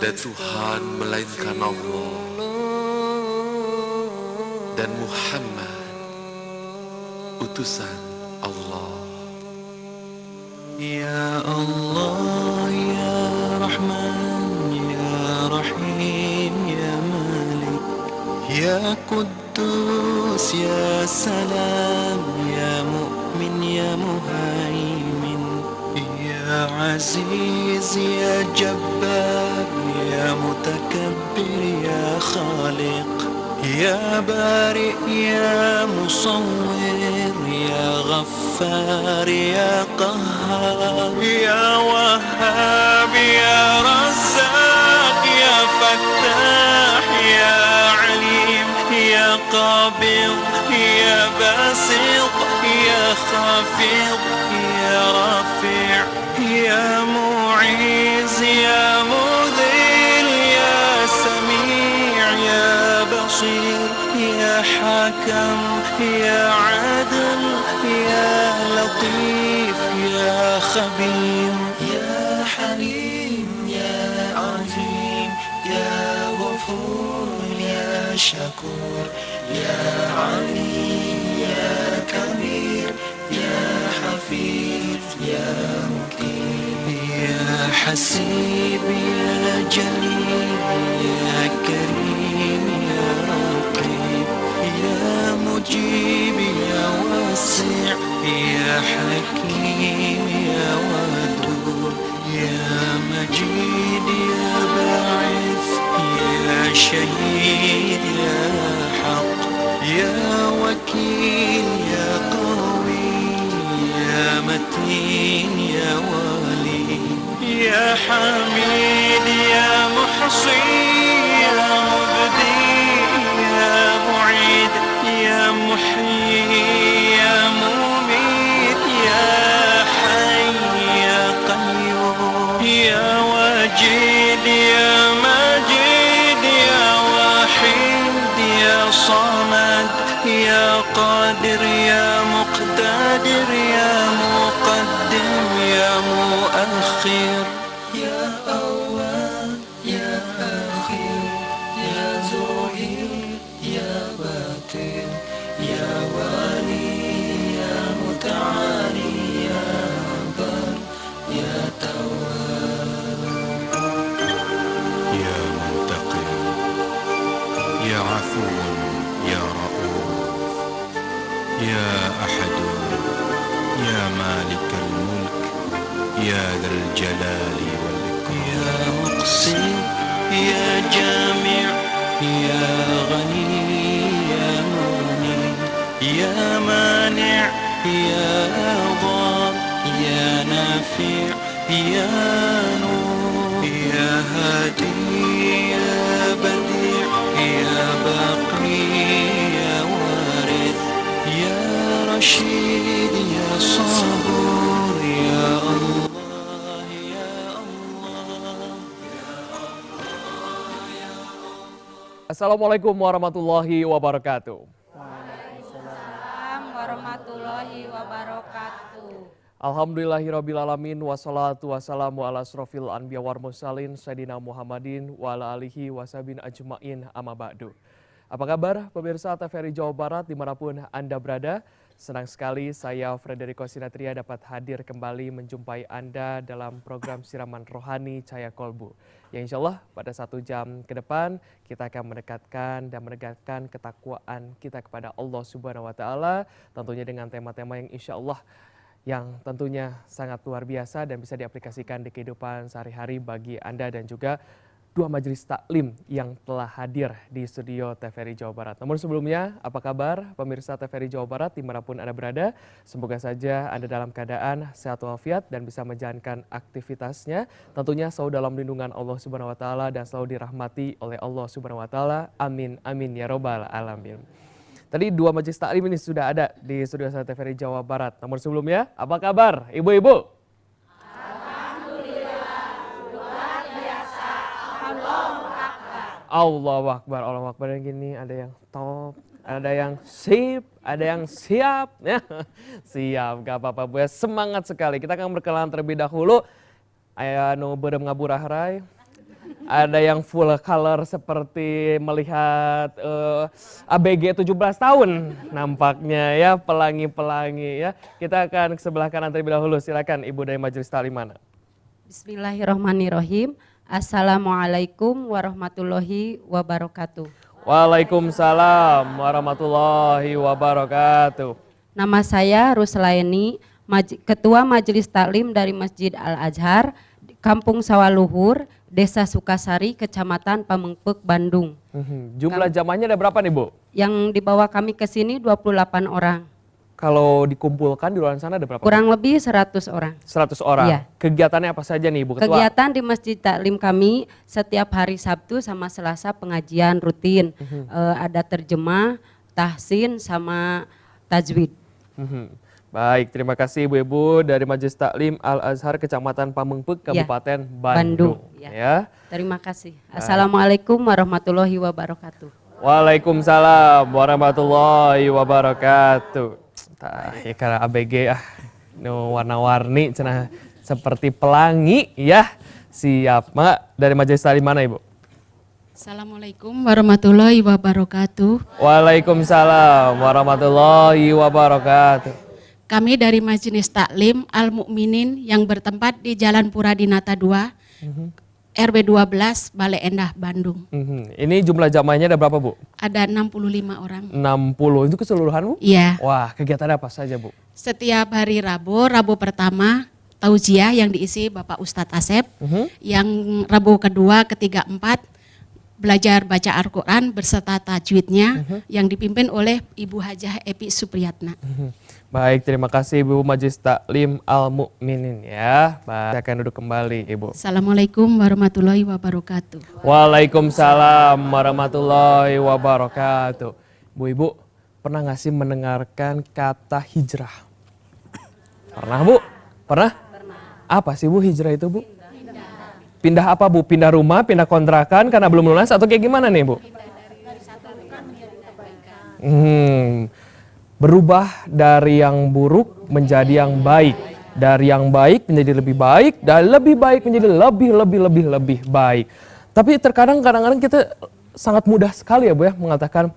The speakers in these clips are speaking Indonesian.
Ada Tuhan melainkan Allah dan Muhammad utusan Allah. Ya Allah, Ya Rahman, Ya Rahim, Ya Malik, Ya Quddus, Ya Salam, Ya Mu'min, Ya Muhaimin, Ya Aziz, Ya Jabbar, Ya Mutakabbir, Ya Khaliq, Ya Bari, Ya Musawwir, Ya Ghaffar, Ya Qahhar, Ya Wahhab, Ya Razzaq, Ya Fattah, Ya Alim, Ya Qabid, Ya Basit, Ya Khafid, Ya Rafi', Ya Mu'iz, Ya Mudhil, Ya Sami', Ya بصير يا حكم يا عدل يا لطيف يا خبير يا حليم يا عظيم يا غفور يا شكور يا عليم يا كبير يا حفيظ يا مقيم يا حسيب يا جليل يا كريم يا رقيب يا مجيب يا واسع يا حكيم يا ودود يا مجيد يا باعث يا شهيد يا حق يا وكيل يا قوي يا متين يا ولي يا حميد يا محصي يا مبدي يا معيد يا محيي يا مميت يا حي يا قيوم يا واجد يا مجيد يا واحد يا صمد يا قادر يا مقتدر يا مقدم يا مؤخر يا أول يا آخر يا ظاهر يا باطن يا والي يا متعالي يا بر يا تواب يا منتقم يا عفو يا رؤوف يا أحد يا مالك الملك يا ذا الجلال والإكرام يا مقسم يا جامع يا غني يا مغني يا مانع يا ضار يا نافع يا نور يا هادي يا بديع يا باقي يا وارث يا رشيد يا صبور يا الله يا الله. Assalamualaikum warahmatullahi wabarakatuh. Waalaikumsalam warahmatullahi wabarakatuh. Alhamdulillahirrabbilalamin. Wassalatu wassalamu ala asrofil anbiya wal mursalin Sayyidina Muhammadin wa ala alihi wasabin ajma'in amma ba'du. Apa kabar pemirsa TVRI Jawa Barat dimanapun Anda berada? Senang sekali saya Frederico Sinatria dapat hadir kembali menjumpai Anda dalam program Siraman Rohani Cahaya Kolbu. Ya insya Allah pada 1 jam ke depan kita akan mendekatkan dan menegakkan ketakwaan kita kepada Allah Subhanahu wa Ta'ala. Tentunya dengan tema-tema yang insya Allah yang tentunya sangat luar biasa dan bisa diaplikasikan di kehidupan sehari-hari bagi Anda dan juga 2 majelis taklim yang telah hadir di studio TVRI Jawa Barat. Namun sebelumnya, apa kabar pemirsa TVRI Jawa Barat dimanapun Anda berada? Semoga saja Anda dalam keadaan sehat walafiat dan bisa menjalankan aktivitasnya. Tentunya selalu dalam lindungan Allah Subhanahu wa Ta'ala dan selalu dirahmati oleh Allah Subhanahu wa Ta'ala. Amin, amin ya robbal alamin. Tadi 2 majelis taklim ini sudah ada di studio saya TVRI Jawa Barat. Namun sebelumnya, apa kabar ibu-ibu? Allahu Akbar, Allahu Akbar. Dan gini ada yang top, ada yang sip, ada yang siap. Ya, siap, gak apa-apa Bu. Semangat sekali. Kita akan berkenalan terlebih dahulu. Aya nu beureum ngaburahrai. Ada yang full color seperti melihat ABG 17 tahun nampaknya ya, pelangi-pelangi ya. Kita akan ke sebelah kanan terlebih dahulu. Silakan Ibu dari Majelis Taklim mana? Bismillahirrahmanirrahim. Assalamualaikum warahmatullahi wabarakatuh. Waalaikumsalam warahmatullahi wabarakatuh. Nama saya Ruslaini, Ketua Majelis Taklim dari Masjid Al-Azhar, Kampung Sawaluhur, Desa Sukasari, Kecamatan Pamengpeuk, Bandung. Jumlah jamaahnya ada berapa nih Bu? Yang dibawa kami ke sini 28 orang. Kalau dikumpulkan di luar sana ada berapa? Kurang lebih 100 orang. 100 orang. Iya. Kegiatannya apa saja nih Bu Ketua? Kegiatan di Masjid Taklim kami setiap hari Sabtu sama Selasa pengajian rutin. Ada terjemah, tahsin, sama tajwid. Baik, terima kasih Ibu-Ibu dari Majelis Taklim Al-Azhar Kecamatan Pamengpeuk, Kabupaten Bandung. Ya. Terima kasih. Assalamualaikum warahmatullahi wabarakatuh. Waalaikumsalam warahmatullahi wabarakatuh. Tah, ya karena ABG no warna-warni cenah seperti pelangi ya. Siap, Mak. Dari Majelis Taklim mana Ibu? Assalamualaikum warahmatullahi wabarakatuh. Waalaikumsalam warahmatullahi wabarakatuh. Kami dari Majelis Taklim Al-Mukminin yang bertempat di Jalan Puradinata 2, RW 12, Bale Endah, Bandung. Ini jumlah jamaahnya ada berapa Bu? Ada 65 orang. 60, itu keseluruhan Bu? Iya. Wah, kegiatan apa saja Bu? Setiap hari Rabu pertama tauziah yang diisi Bapak Ustadz Asep, yang Rabu kedua, ketiga, empat belajar baca Al-Quran berserta tajwidnya yang dipimpin oleh Ibu Hajah Epi Supriyatna. Baik, terima kasih Ibu Majelis Taklim Al-Mukminin ya. Baik, saya akan duduk kembali Ibu. Assalamualaikum warahmatullahi wabarakatuh. Waalaikumsalam warahmatullahi wabarakatuh. Bu Ibu, pernah nggak sih mendengarkan kata hijrah? Pernah Bu? Pernah? Apa sih Bu hijrah itu Bu? Pindah apa Bu? Pindah rumah, pindah kontrakan karena belum lunas atau kayak gimana nih Bu? Berubah dari yang buruk menjadi yang baik. Dari yang baik menjadi lebih baik, dan lebih baik menjadi lebih baik. Tapi terkadang kadang-kadang kita sangat mudah sekali ya Bu ya mengatakan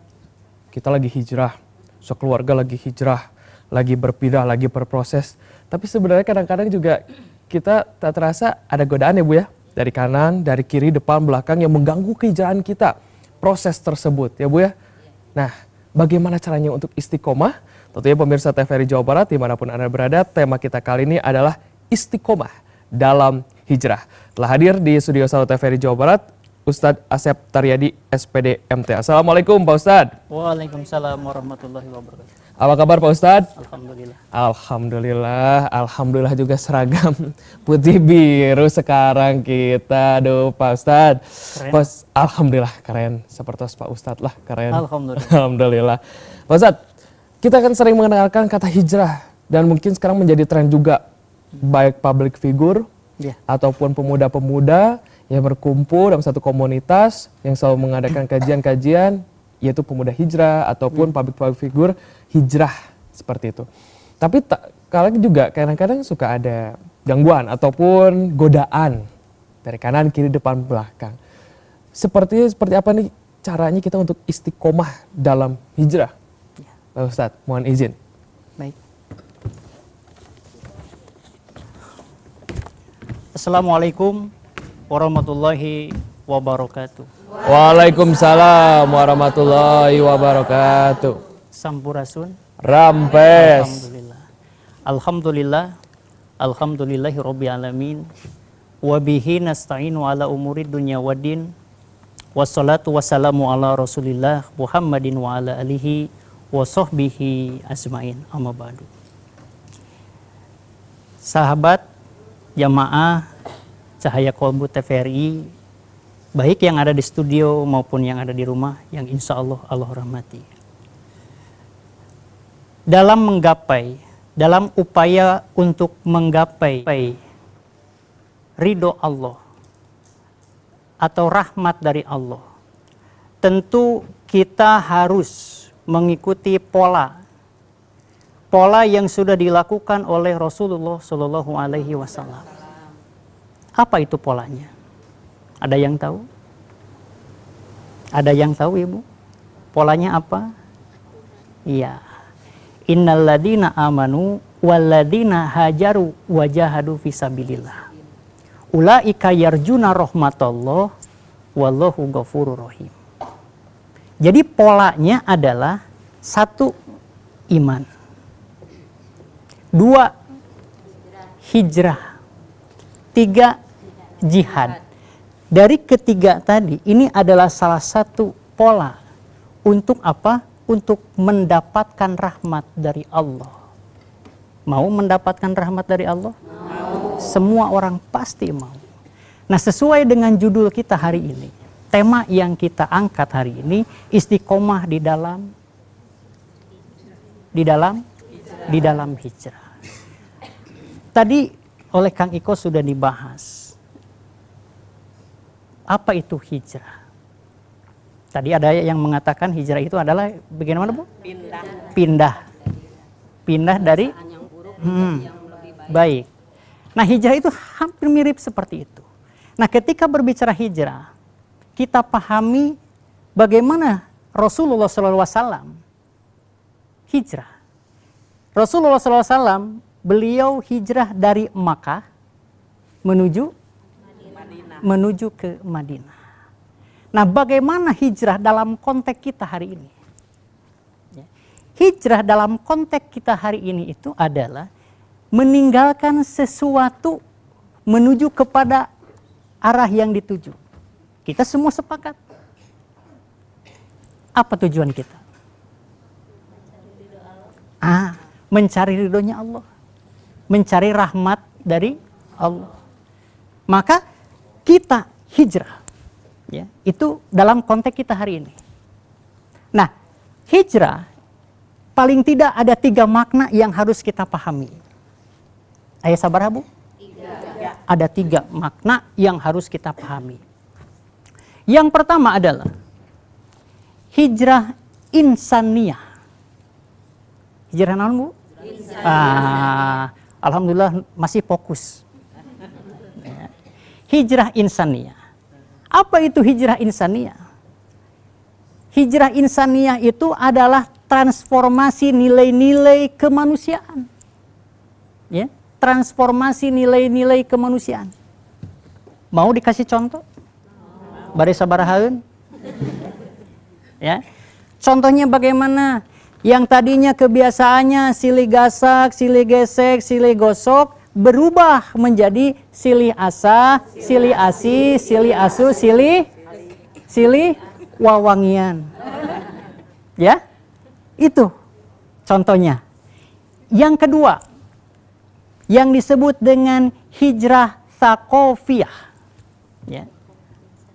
kita lagi hijrah, sekeluarga lagi hijrah, lagi berpindah, lagi berproses. Tapi sebenarnya kadang-kadang juga kita tak terasa ada godaan ya Bu ya. Dari kanan, dari kiri, depan, belakang yang mengganggu kehijrahan kita. Proses tersebut ya Bu ya. Nah, bagaimana caranya untuk istiqomah? Tentunya pemirsa TVRI Jawa Barat dimanapun Anda berada, tema kita kali ini adalah istiqomah dalam hijrah. Telah hadir di studio 1 TVRI Jawa Barat, Ustadz Asep Taryadi, SPD MT. Assalamualaikum Pak Ustadz. Waalaikumsalam warahmatullahi wabarakatuh. Apa kabar Pak Ustadz? Alhamdulillah. Alhamdulillah juga seragam putih biru sekarang kita. Aduh Pak Ustadz. Alhamdulillah keren, seperti Pak Ustadz lah keren. Alhamdulillah. Pak Ustadz, kita kan sering mengenalkan kata hijrah dan mungkin sekarang menjadi tren juga. Baik public figure ataupun pemuda-pemuda yang berkumpul dalam satu komunitas yang selalu mengadakan kajian-kajian, yaitu pemuda hijrah ataupun public figure hijrah seperti itu. Tapi kadang juga kadang-kadang suka ada gangguan ataupun godaan dari kanan, kiri, depan, belakang. Seperti apa nih caranya kita untuk istiqomah dalam hijrah? Pak Ustadz, mohon izin. Baik. Assalamualaikum warahmatullahi wabarakatuh. Waalaikumsalam warahmatullahi wabarakatuh. Sampurasun. Rampes. Alhamdulillah. Alhamdulillahi rabbil alamin. Wa bihi nasta'inu ala umuri dunya waddin. Wassalatu wassalamu ala Rasulillah Muhammadin wa ala alihi wa sahbihi ajmain. Amma ba'du. Sahabat jamaah Cahaya Kolbu TVRI, baik yang ada di studio maupun yang ada di rumah, yang insya Allah Allah rahmati. Dalam upaya untuk menggapai ridho Allah atau rahmat dari Allah, tentu kita harus mengikuti pola yang sudah dilakukan oleh Rasulullah Shallallahu Alaihi Wasallam. Apa itu polanya? Ada yang tahu? Ada yang tahu Ibu? Polanya apa? Iya. Innalladzina amanu walladzina hajaru wajahadu fisabilillah. Ulaika yarjuna rahmatullah wallahu ghafurur rahim. Jadi polanya adalah 1, iman. 2, hijrah. 3, jihad. Dari ketiga tadi, ini adalah salah satu pola untuk apa? Untuk mendapatkan rahmat dari Allah. Mau mendapatkan rahmat dari Allah? Mau. Semua orang pasti mau. Nah, sesuai dengan judul kita hari ini, tema yang kita angkat hari ini, istiqomah di dalam hijrah. Tadi oleh Kang Iko sudah dibahas. Apa itu hijrah? Tadi ada yang mengatakan hijrah itu adalah bagaimana Bu? Pindah dari baik. Nah, hijrah itu hampir mirip seperti itu. Nah, ketika berbicara hijrah, kita pahami bagaimana Rasulullah SAW hijrah. Rasulullah SAW beliau hijrah dari Makkah menuju ke Madinah. Nah, bagaimana hijrah dalam konteks kita hari ini? Hijrah dalam konteks kita hari ini itu adalah meninggalkan sesuatu menuju kepada arah yang dituju. Kita semua sepakat. Apa tujuan kita? Mencari ridhonya Allah. Mencari rahmat dari Allah. Maka kita hijrah. Ya, itu dalam konteks kita hari ini. Nah, hijrah paling tidak ada 3 makna yang harus kita pahami. Ayo sabar Bu? 3. Ada 3 makna yang harus kita pahami. Yang pertama adalah hijrah insaniyah. Hijrah naon Bu? Alhamdulillah masih fokus. Hijrah insaniyah. Apa itu hijrah insaniyah? Hijrah insaniyah itu adalah transformasi nilai-nilai kemanusiaan. Ya, transformasi nilai-nilai kemanusiaan. Mau dikasih contoh? Bari sabarahaeun? Ya. Contohnya bagaimana? Yang tadinya kebiasaannya silih gasak, silih gesek, silih gosok, berubah menjadi silih asa, silih asi, silih asu, silih wawangian. Ya, itu contohnya. Yang kedua, yang disebut dengan hijrah tsaqofiyah. Ya.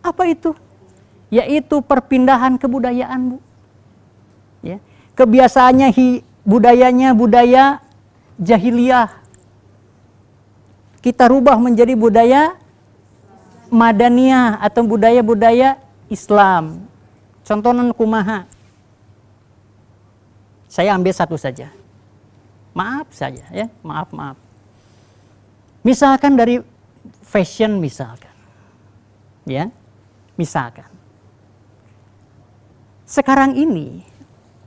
Apa itu? Yaitu perpindahan kebudayaan Bu. Ya. Kebiasaannya budayanya budaya jahiliyah. Kita rubah menjadi budaya madaniyah atau budaya-budaya Islam. Contohnya kumaha. Saya ambil satu saja. Maaf saja ya, maaf. Misalkan dari fashion misalkan. Ya. Misalkan. Sekarang ini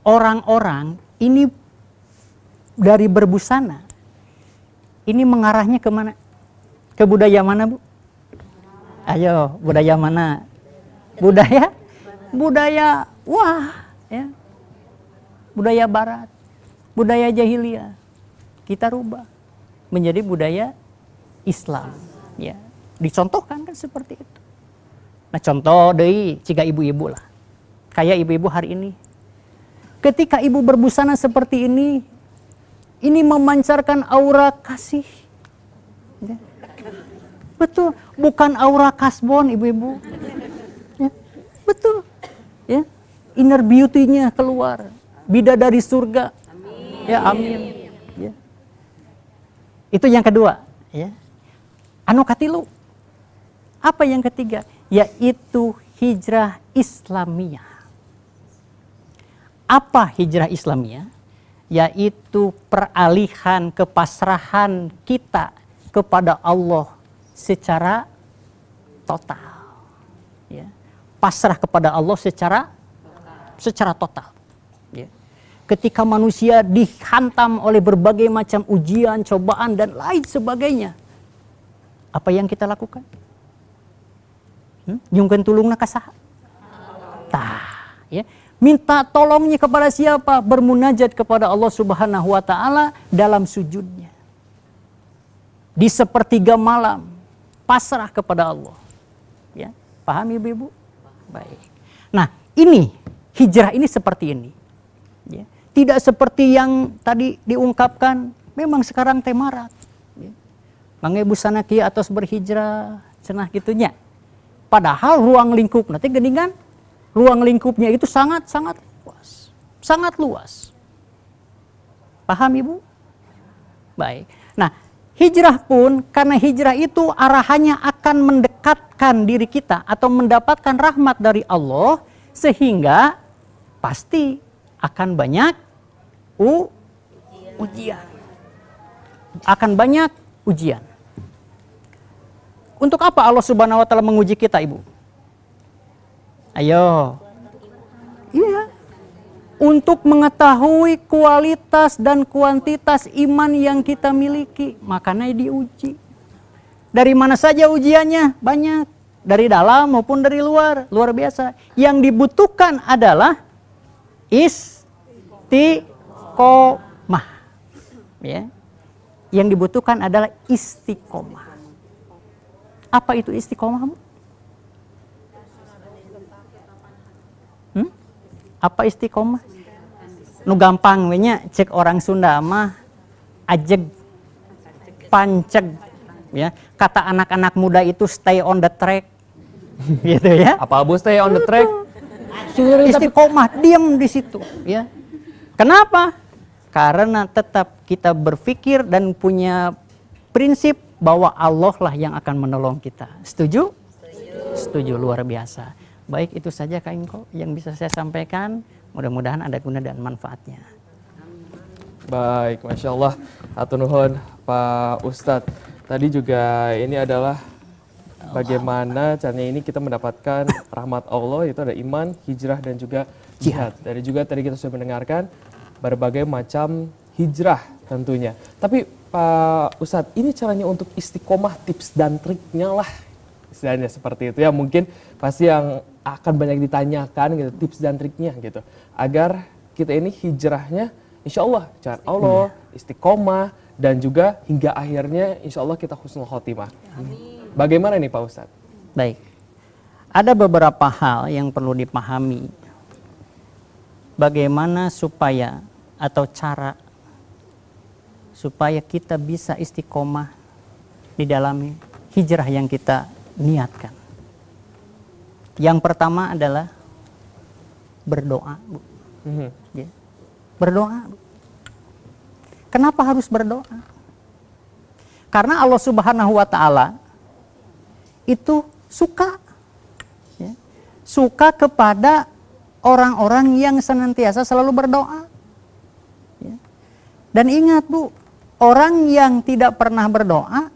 orang-orang ini dari berbusana ini mengarahnya kemana? Ke budaya mana Bu? Ayo, budaya mana? Budaya ya. Budaya barat, budaya jahiliyah. Kita rubah menjadi budaya Islam, ya. Dicontohkan kan seperti itu. Nah, contoh deui ciga ibu-ibu lah. Kayak ibu-ibu hari ini. Ketika ibu berbusana seperti ini memancarkan aura kasih. Ya. Betul, bukan aura kasbon ibu-ibu. Ya. Betul. Ya. Inner beauty-nya keluar. Bidadari surga. Amin. Ya, amin. Ya. Itu yang kedua, ya. Anu katilu. Apa yang ketiga? Yaitu hijrah Islamiyah. Apa hijrah Islamiyah? Yaitu peralihan kepasrahan kita kepada Allah secara total. pasrah kepada Allah secara total. Ya. Ketika manusia dihantam oleh berbagai macam ujian, cobaan dan lain sebagainya, apa yang kita lakukan? Nyungkeun tulungna ka saha? Tah, ya. Minta tolongnya kepada siapa? Bermunajat kepada Allah Subhanahu wa taala dalam sujudnya. Di sepertiga malam, pasrah kepada Allah. Ya, paham Ibu-ibu? Baik. Nah, ini hijrah ini seperti ini. Ya. Tidak seperti yang tadi diungkapkan, memang sekarang teh marak. Ya. Mangga busana kieu atos berhijrah, cenah gitunya. Padahal ruang lingkup nanti geningan, ruang lingkupnya itu sangat luas. Sangat luas. Paham Ibu? Baik. Nah, hijrah pun, karena hijrah itu arahannya akan mendekatkan diri kita atau mendapatkan rahmat dari Allah, sehingga pasti akan banyak ujian. Akan banyak ujian. Untuk apa Allah Subhanahu wa taala menguji kita, Ibu? Ayo. Iya. Untuk mengetahui kualitas dan kuantitas iman yang kita miliki, makanya diuji. Dari mana saja ujiannya? Banyak. Dari dalam maupun dari luar, luar biasa. Yang dibutuhkan adalah istiqomah. Ya. Yang dibutuhkan adalah istiqomah. Apa itu istiqomah? Apa istiqomah? Nu gampang we nya cek orang Sunda mah ajeg panceg ya. Kata anak-anak muda itu stay on the track. Gitu ya. Apa Abu stay on the track? Istiqomah, diam di situ ya. Kenapa? Karena tetap kita berpikir dan punya prinsip bahwa Allah lah yang akan menolong kita. Setuju? Setuju, luar biasa. Baik, itu saja Kak Inko yang bisa saya sampaikan. Mudah-mudahan ada guna dan manfaatnya. Baik, Masya Allah. Hatur nuhun Pak Ustadz. Tadi juga ini adalah bagaimana caranya ini kita mendapatkan rahmat Allah, itu ada iman, hijrah dan juga jihad. Dari juga tadi kita sudah mendengarkan berbagai macam hijrah tentunya. Tapi Pak Ustadz, ini caranya untuk istiqomah, tips dan triknya lah. Istilahnya seperti itu ya, mungkin pasti yang akan banyak ditanyakan gitu, tips dan triknya gitu. Agar kita ini hijrahnya insya Allah jalan Allah, istiqomah, dan juga hingga akhirnya insya Allah kita husnul khotimah. Bagaimana nih Pak Ustadz? Baik, ada beberapa hal yang perlu dipahami. Bagaimana supaya atau cara supaya kita bisa istiqomah di dalam hijrah yang kita niatkan. Yang pertama adalah berdoa, Bu. Ya. Berdoa, Bu. Kenapa harus berdoa? Karena Allah Subhanahu wa taala itu suka kepada orang-orang yang senantiasa selalu berdoa. Ya. Dan ingat Bu, orang yang tidak pernah berdoa,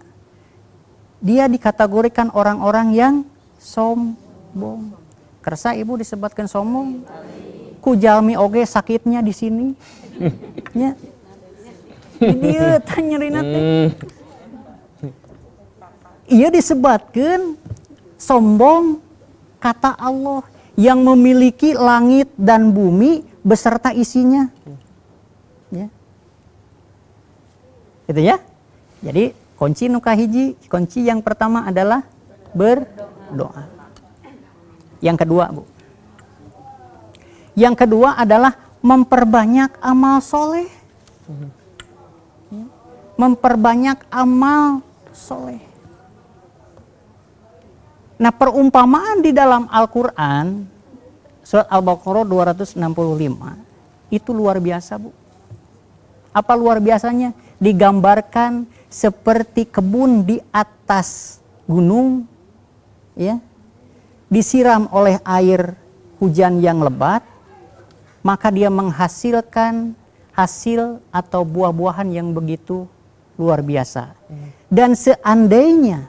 dia dikategorikan orang-orang yang sombong. Kersa Ibu disebutkan sombong. Ku jalmi oge sakitnya di sini. Ya. Dia tanyerina teh. Ia disebutkan sombong kata Allah yang memiliki langit dan bumi beserta isinya. Ya. Gitu ya. Jadi kunci nu kahiji, kunci yang pertama adalah berdoa. Yang kedua, Bu. Yang kedua adalah memperbanyak amal soleh. Memperbanyak amal soleh. Nah, perumpamaan di dalam Al-Quran, surat Al-Baqarah 265, itu luar biasa, Bu. Apa luar biasanya? Digambarkan seperti kebun di atas gunung, ya, disiram oleh air hujan yang lebat, maka dia menghasilkan hasil atau buah-buahan yang begitu luar biasa. Dan seandainya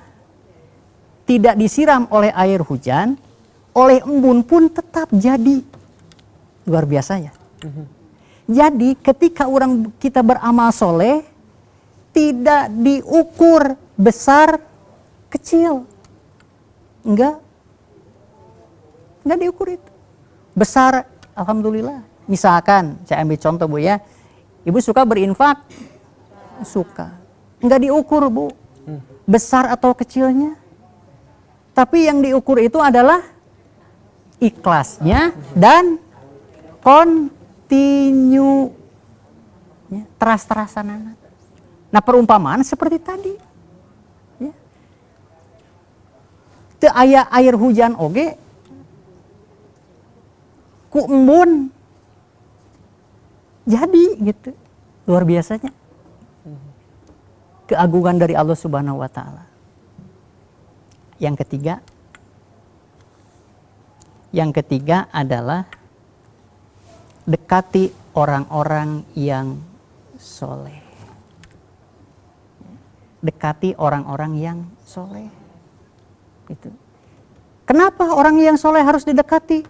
tidak disiram oleh air hujan, oleh embun pun tetap jadi. Luar biasa ya. Jadi ketika kita beramal soleh, tidak diukur besar kecil. Enggak diukur itu. Besar, alhamdulillah. Misalkan, saya ambil contoh Bu ya, Ibu suka berinfak? Suka. Enggak diukur Bu, besar atau kecilnya. Tapi yang diukur itu adalah ikhlasnya dan continue, teras-terasan. Nah perumpamaan seperti tadi. Ya. Teu aya air hujan oge, ku embun jadi gitu. Luar biasanya. Keagungan dari Allah Subhanahu wa taala. Yang ketiga adalah dekati orang-orang yang soleh. Dekati orang-orang yang soleh. Gitu. Kenapa orang yang soleh harus didekati?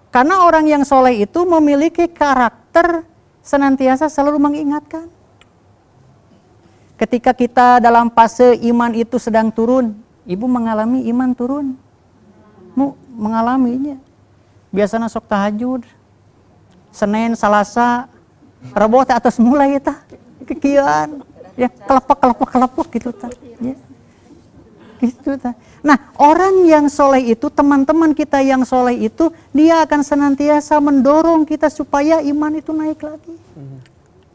Karena orang yang soleh itu memiliki karakter senantiasa selalu mengingatkan. Ketika kita dalam fase iman itu sedang turun, Ibu mengalami iman turun. Mengalaminya. Biasanya sok tahajud, Senin, Selasa, Rabu teh atas mulai eta kekieuan. Ya, kelepek gitu ta. Ya. Gitu ta. Nah, orang yang soleh itu, teman-teman kita yang soleh itu, dia akan senantiasa mendorong kita supaya iman itu naik lagi.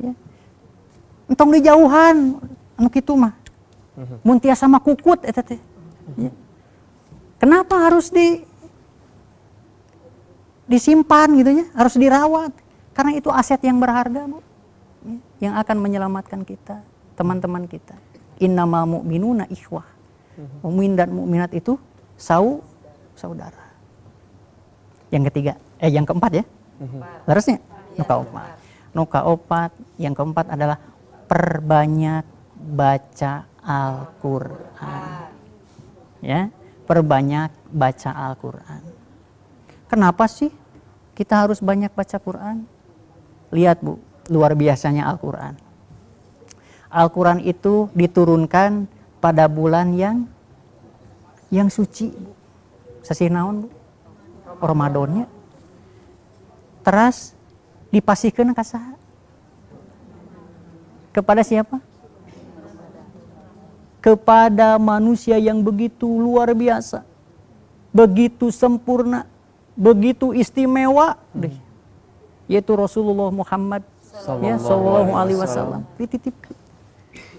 Ya. Entong di jauhan, anu kitu mah. Mun tiasa mah kukut eta teh. Ya. Kenapa harus disimpan gitu ya? Harus dirawat. Karena itu aset yang berharga, Bu. Ya. Yang akan menyelamatkan kita, teman-teman kita. Innamal mu'minuna ikhwah. Mukmin dan mukminat itu saudara. Yang keempat ya. Harusnya nuka opat. Yang keempat adalah perbanyak baca Al-Qur'an. Ya, perbanyak baca Al-Qur'an. Kenapa sih kita harus banyak baca Quran? Lihat Bu, luar biasanya Al-Qur'an. Al-Qur'an itu diturunkan pada bulan yang suci, Bu. Sasih naon, Bu? Ramadannya. Teras dipasihkeun ka saha? Kepada siapa? Kepada manusia yang begitu luar biasa, begitu sempurna, begitu istimewa, yaitu Rasulullah Muhammad sallallahu alaihi wasallam. Dititipkan.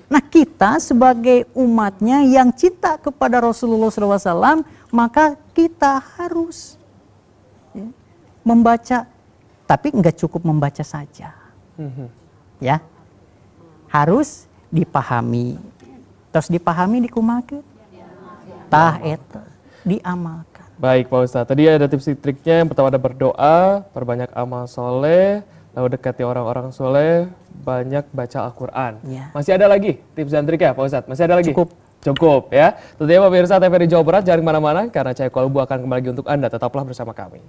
Nah kita sebagai umatnya yang cinta kepada Rasulullah SAW, maka kita harus membaca, tapi enggak cukup membaca saja, ya, harus dipahami, terus dipahami dikumakeun, tah eta diamalkan. Baik Pak Ustadz, tadi ada tips triknya. Yang pertama ada berdoa, perbanyak amal soleh, lalu dekati orang-orang soleh, banyak baca Al-Quran. Ya. Masih ada lagi tips dan triknya Pak Ustadz? Masih ada lagi? Cukup ya. Tentunya pemirsa TVRI Jawa Barat, jangan kemana-mana karena Cahaya Kolbu akan kembali lagi untuk Anda. Tetaplah bersama kami.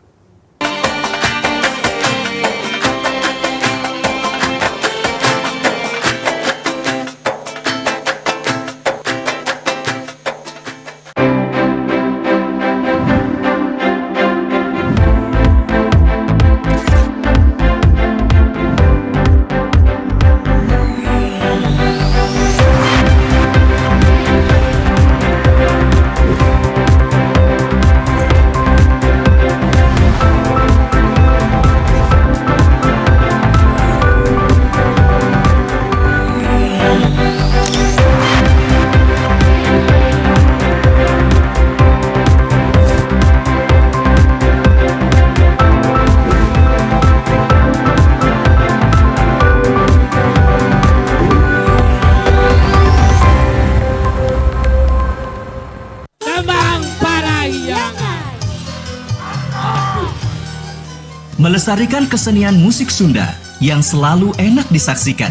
Melestarikan kesenian musik Sunda yang selalu enak disaksikan.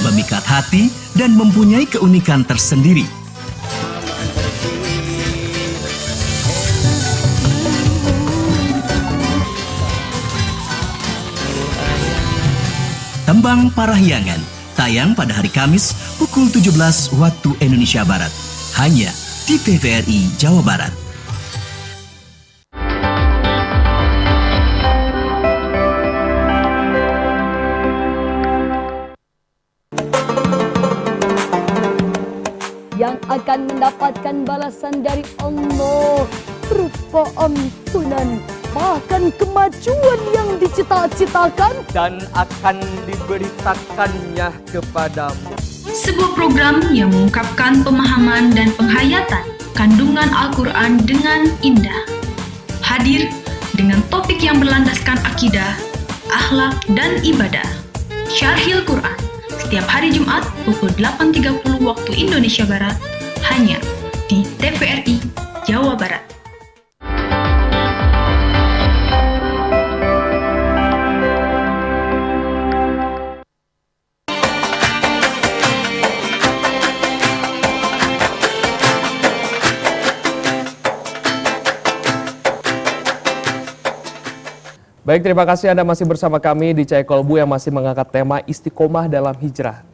Memikat hati dan mempunyai keunikan tersendiri. Sembang Parahyangan, tayang pada hari Kamis pukul 17 waktu Indonesia Barat. Hanya di TVRI Jawa Barat. Yang akan mendapatkan balasan dari Allah berupa ampunan, bahkan kemajuan yang dicita-citakan, dan akan diberitakannya kepadamu. Sebuah program yang mengungkapkan pemahaman dan penghayatan kandungan Al-Quran dengan indah. Hadir dengan topik yang berlandaskan akidah, akhlak, dan ibadah. Syarhil Quran, setiap hari Jumat pukul 8.30 waktu Indonesia Barat, hanya di TVRI Jawa Barat. Baik, terima kasih Anda masih bersama kami di Cahaya Kolbu yang masih mengangkat tema istiqomah dalam hijrah.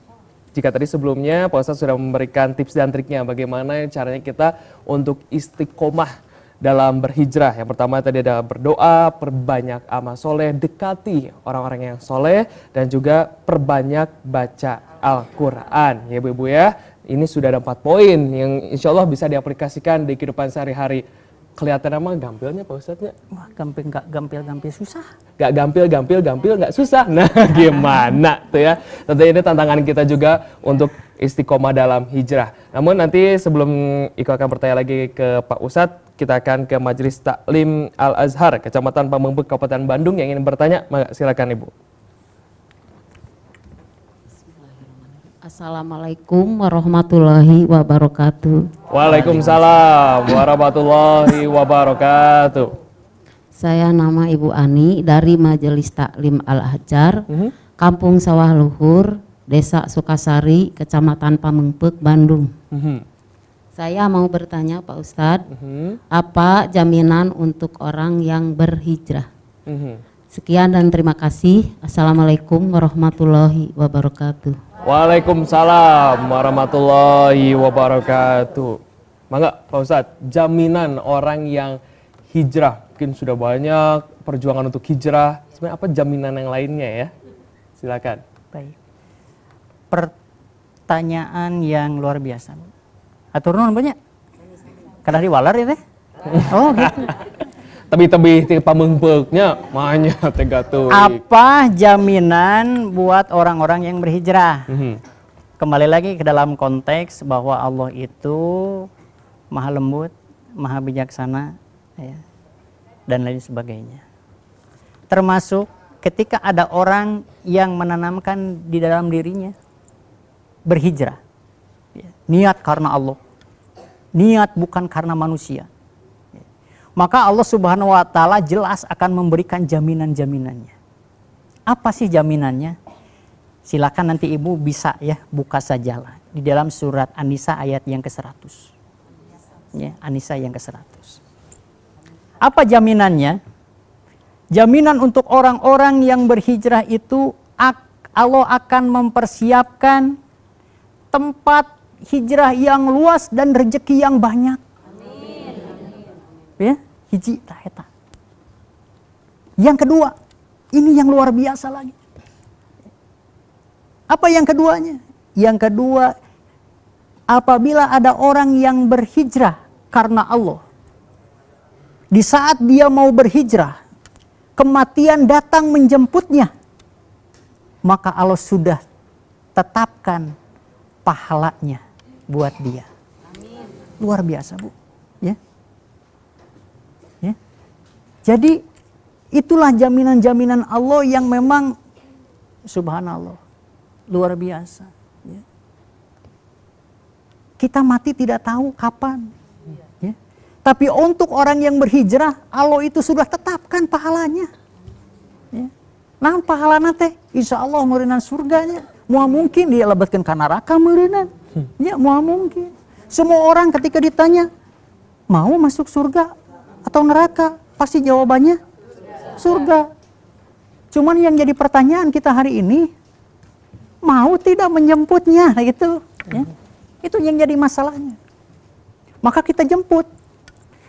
Jika tadi sebelumnya Pak Ustadz sudah memberikan tips dan triknya bagaimana caranya kita untuk istiqomah dalam berhijrah. Yang pertama tadi ada berdoa, perbanyak amal soleh, dekati orang-orang yang soleh, dan juga perbanyak baca Al-Quran. Ya Bu-Ibu ya, ini sudah ada 4 poin yang insya Allah bisa diaplikasikan di kehidupan sehari-hari. Kelihatan emang gampilnya Pak Ustadznya? Wah, gampil susah. Gak gampil gak susah. Nah gimana tuh ya. Tentu ini tantangan kita juga untuk istiqomah dalam hijrah. Namun nanti sebelum Iko akan bertanya lagi ke Pak Ustadz, kita akan ke Majelis Taklim Al-Azhar, Kecamatan Pamengpeuk, Kabupaten Bandung yang ingin bertanya. Silakan Ibu. Assalamualaikum warahmatullahi wabarakatuh. Waalaikumsalam warahmatullahi wabarakatuh. Saya nama Ibu Ani dari Majelis Taklim Al-Azhar, Kampung Sawah Luhur, Desa Sukasari, Kecamatan Pamengpeuk, Bandung. Saya mau bertanya Pak Ustadz, apa jaminan untuk orang yang berhijrah? Sekian dan terima kasih. Assalamualaikum warahmatullahi wabarakatuh. Waalaikumsalam warahmatullahi wabarakatuh. Mangga Pak Ustadz, jaminan orang yang hijrah, mungkin sudah banyak perjuangan untuk hijrah, sebenarnya apa jaminan yang lainnya ya? Silakan. Baik. Pertanyaan yang luar biasa. Atur nuhun banyak. Kada diwalar ya teh? Oh gitu. Tebih-tebih di Pamengpeuknya mahanya tega tuh. Apa jaminan buat orang-orang yang berhijrah? Kembali lagi ke dalam konteks bahwa Allah itu maha lembut, maha bijaksana, ya, dan lain sebagainya. Termasuk ketika ada orang yang menanamkan di dalam dirinya berhijrah, ya, niat karena Allah, niat bukan karena manusia. Maka Allah Subhanahu wa Ta'ala jelas akan memberikan jaminan-jaminannya. Apa sih jaminannya? Silakan nanti Ibu bisa ya buka sajalah di dalam surat An-Nisa ayat yang ke-100. Ya, An-Nisa yang ke-100. Apa jaminannya? Jaminan untuk orang-orang yang berhijrah itu Allah akan mempersiapkan tempat hijrah yang luas dan rezeki yang banyak. Ya, hiji eta. Yang kedua, ini yang luar biasa lagi. Apa yang keduanya? Yang kedua, apabila ada orang yang berhijrah karena Allah, di saat dia mau berhijrah, kematian datang menjemputnya, maka Allah sudah tetapkan pahalanya buat dia. Luar biasa, Bu. Ya. Jadi itulah jaminan-jaminan Allah yang memang subhanallah luar biasa. Ya. Kita mati tidak tahu kapan. Ya. Tapi untuk orang yang berhijrah, Allah itu sudah tetapkan pahalanya. Ya. Nah pahalana teh insya Allah meureunna surganya. Moal mungkin dia lebatkan ka neraka meureunna. Ya moal mungkin. Semua orang ketika ditanya mau masuk surga atau neraka, pasti jawabannya surga. Cuman yang jadi pertanyaan kita hari ini, mau tidak menjemputnya gitu. Ya. Itu yang jadi masalahnya. Maka kita jemput.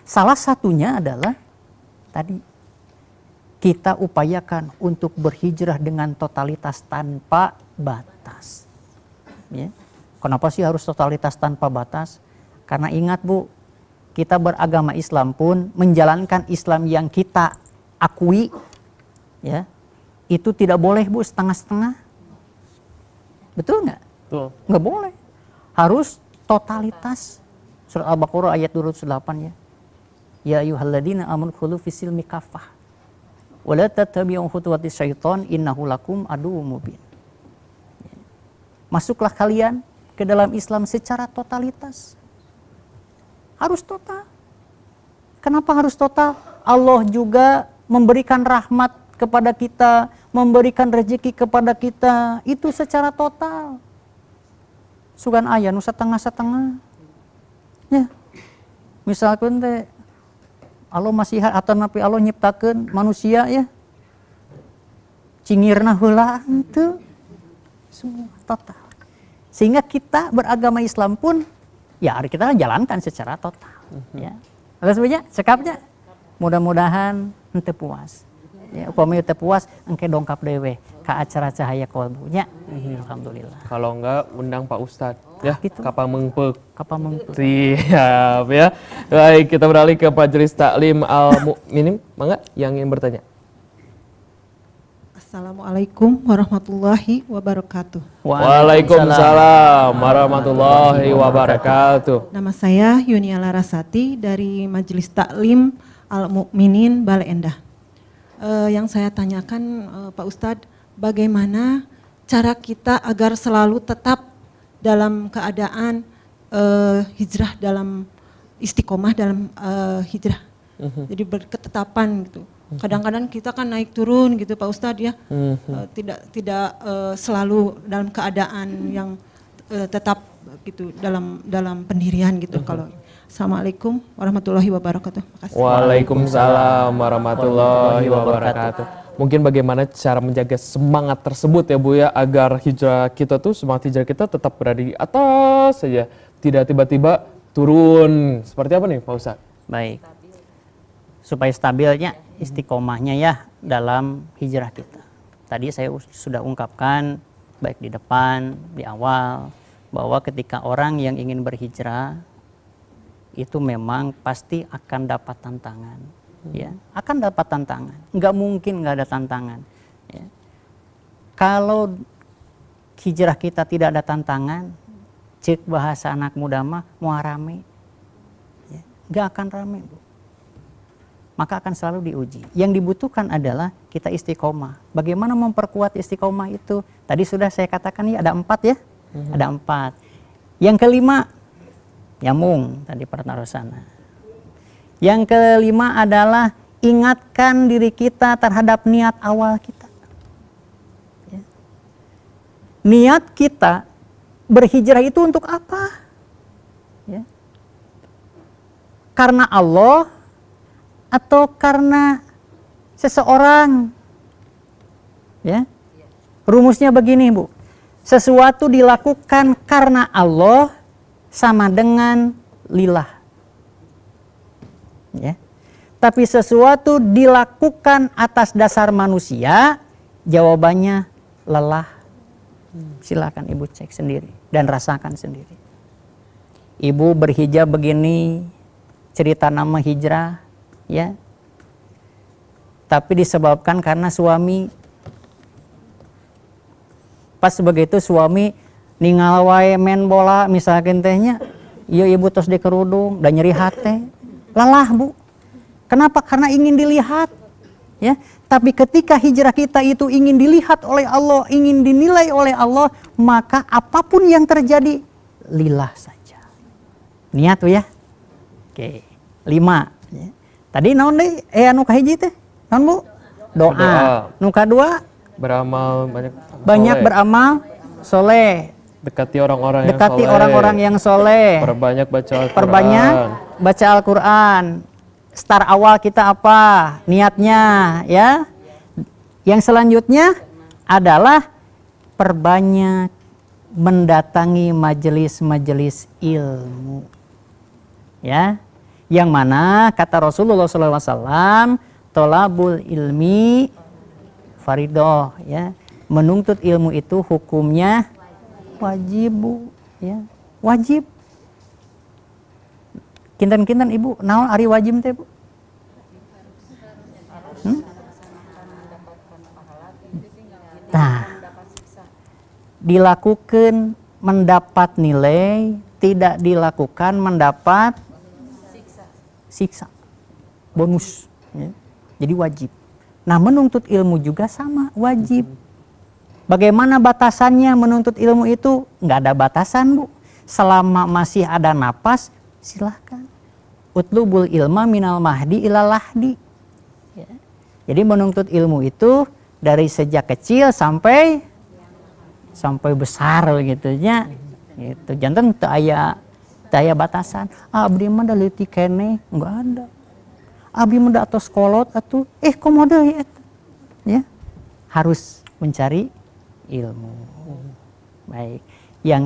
Salah satunya adalah tadi kita upayakan untuk berhijrah dengan totalitas tanpa batas. Ya. Kenapa sih harus totalitas tanpa batas? Karena ingat Bu, kita beragama Islam pun menjalankan Islam yang kita akui, ya, itu tidak boleh Bu setengah-setengah. Betul nggak? Betul. Nggak boleh. Harus totalitas. Surat Al-Baqarah ayat 208 ya. Ya ayyuhalladzina amanu khulu fisilmi kafah. Wa la tattabi'u khutuwatis syaiton innahu lakum aduwwum mubin. Masuklah kalian ke dalam Islam secara totalitas. Harus total. Kenapa harus total? Allah juga memberikan rahmat kepada kita, memberikan rezeki kepada kita, itu secara total. Sugan aya nu satengah-satengah. Ya. Misalkan teh Allah masih atau napi Allah nyiptakeun manusia ya. Cingirna heula itu semua total. Sehingga kita beragama Islam pun ya kita jalankan secara total. Ya. Terus sebenarnya sekapnya mudah-mudahan henteu puas. Ya, upami teu puas engke dongkap dewe ka acara Cahaya Kolbunya. Alhamdulillah. Kalau enggak undang Pak Ustadz ya, gitu. Kapal Mengpek. Siap ya. Baik, kita beralih ke Majelis Taklim Al-Mu'minin. Mangga yang ingin bertanya. Assalamualaikum warahmatullahi wabarakatuh. Waalaikumsalam warahmatullahi wabarakatuh. Nama saya Yunia Larasati dari Majelis Taklim Al-Mu'minin Bale Endah. Yang saya tanyakan Pak Ustadz, bagaimana cara kita agar selalu tetap dalam keadaan hijrah, dalam istiqomah dalam hijrah. Jadi berketetapan gitu. Kadang-kadang kita kan naik turun gitu Pak Ustadz ya. Tidak selalu dalam keadaan yang tetap gitu dalam pendirian gitu. Kalau Assalamualaikum warahmatullahi wabarakatuh. Makasih. Waalaikumsalam warahmatullahi wabarakatuh. Mungkin bagaimana cara menjaga semangat tersebut ya Bu ya, agar hijrah kita tuh, semangat hijrah kita tetap berada di atas saja, tidak tiba-tiba turun. Seperti apa nih Pak Ustadz? Baik. Supaya stabilnya istiqomahnya ya dalam hijrah kita. Tadi saya sudah ungkapkan baik di depan, di awal, bahwa ketika orang yang ingin berhijrah itu memang pasti akan dapat tantangan, ya, akan dapat tantangan. Nggak mungkin nggak ada tantangan. Ya. Kalau hijrah kita tidak ada tantangan, cek bahasa anak muda mah mau rame, ya, nggak akan rame, Bu. Maka akan selalu diuji. Yang dibutuhkan adalah kita istiqomah. Bagaimana memperkuat istiqomah itu? Tadi sudah saya katakan ya ada 4 ya, ada 4. Yang kelima, nyambung tadi pertarusana. Yang kelima adalah ingatkan diri kita terhadap niat awal kita. Ya. Niat kita berhijrah itu untuk apa? Ya. Karena Allah atau karena seseorang? Ya. Rumusnya begini, Bu. Sesuatu dilakukan karena Allah sama dengan lillah. Ya. Tapi sesuatu dilakukan atas dasar manusia, jawabannya lelah. Silakan Ibu cek sendiri dan rasakan sendiri. Ibu berhijrah begini, cerita nama hijrah, ya. Tapi disebabkan karena suami. Pas begitu suami ningal wae main bola misalkan tehnya, iya ibu tos di kerudung dan nyeri hati, lelah Bu. Kenapa? Karena ingin dilihat, ya. Tapi ketika hijrah kita itu ingin dilihat oleh Allah, ingin dinilai oleh Allah, maka apapun yang terjadi lillah saja. Niat tuh ya. Oke. 5. Ya. Tadi naon deh? Anu kahiji teh? Naon Bu? Doa. Nu kadua? Beramal banyak beramal soleh. Dekati orang-orang yang soleh. Dekati orang-orang yang soleh. Perbanyak baca Al-Quran. Perbanyak baca Al-Quran. Start awal kita apa? Niatnya, ya. Yang selanjutnya adalah perbanyak mendatangi majelis-majelis ilmu. Ya, yang mana kata Rasulullah SAW, tolabul ilmi faridoh, ya, menuntut ilmu itu hukumnya wajib, Bu, ya, wajib. Kinten-kinten Ibu, naon ari wajib teh, Bu? Nah, dilakukan mendapat nilai, tidak dilakukan mendapat siksa, bonus, ya. Jadi wajib. Nah, menuntut ilmu juga sama, wajib. Bagaimana batasannya menuntut ilmu itu? Nggak ada batasan, Bu. Selama masih ada napas, silahkan. Utlubul ilma minal mahdi ilal lahdi. Ya. Jadi menuntut ilmu itu dari sejak kecil sampai besar gitu nya. Gitu. Jantan teu aya batasan. Abdi mah da leutik keneh, enggak ada. Abdi mah da atos kolot atuh, komo deui eta. Ya. Harus mencari ilmu. Baik. Yang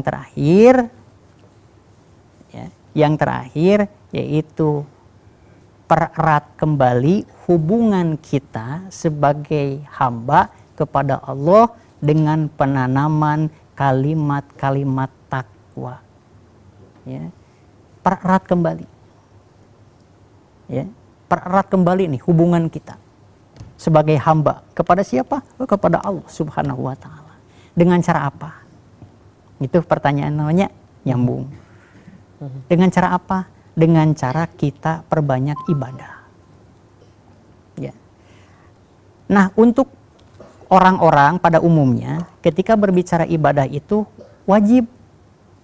terakhir yaitu pererat kembali hubungan kita sebagai hamba kepada Allah dengan penanaman kalimat-kalimat takwa. Ya. Pererat kembali. Ya. Pererat kembali nih hubungan kita sebagai hamba kepada siapa? Kepada Allah Subhanahu wa taala. Dengan cara apa? Itu pertanyaan namanya nyambung. Dengan cara apa? Dengan cara kita perbanyak ibadah. Ya. Nah, untuk orang-orang pada umumnya ketika berbicara ibadah itu wajib,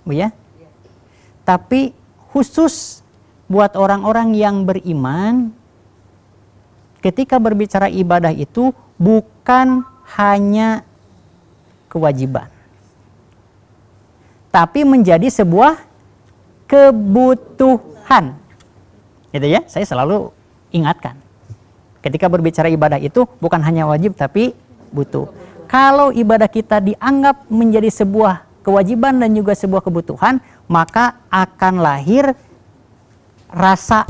ya. Tapi khusus buat orang-orang yang beriman, ketika berbicara ibadah itu bukan hanya kewajiban, tapi menjadi sebuah kebutuhan. Gitu ya, saya selalu ingatkan. Ketika berbicara ibadah itu bukan hanya wajib tapi butuh. Kalau ibadah kita dianggap menjadi sebuah kewajiban dan juga sebuah kebutuhan, maka akan lahir rasa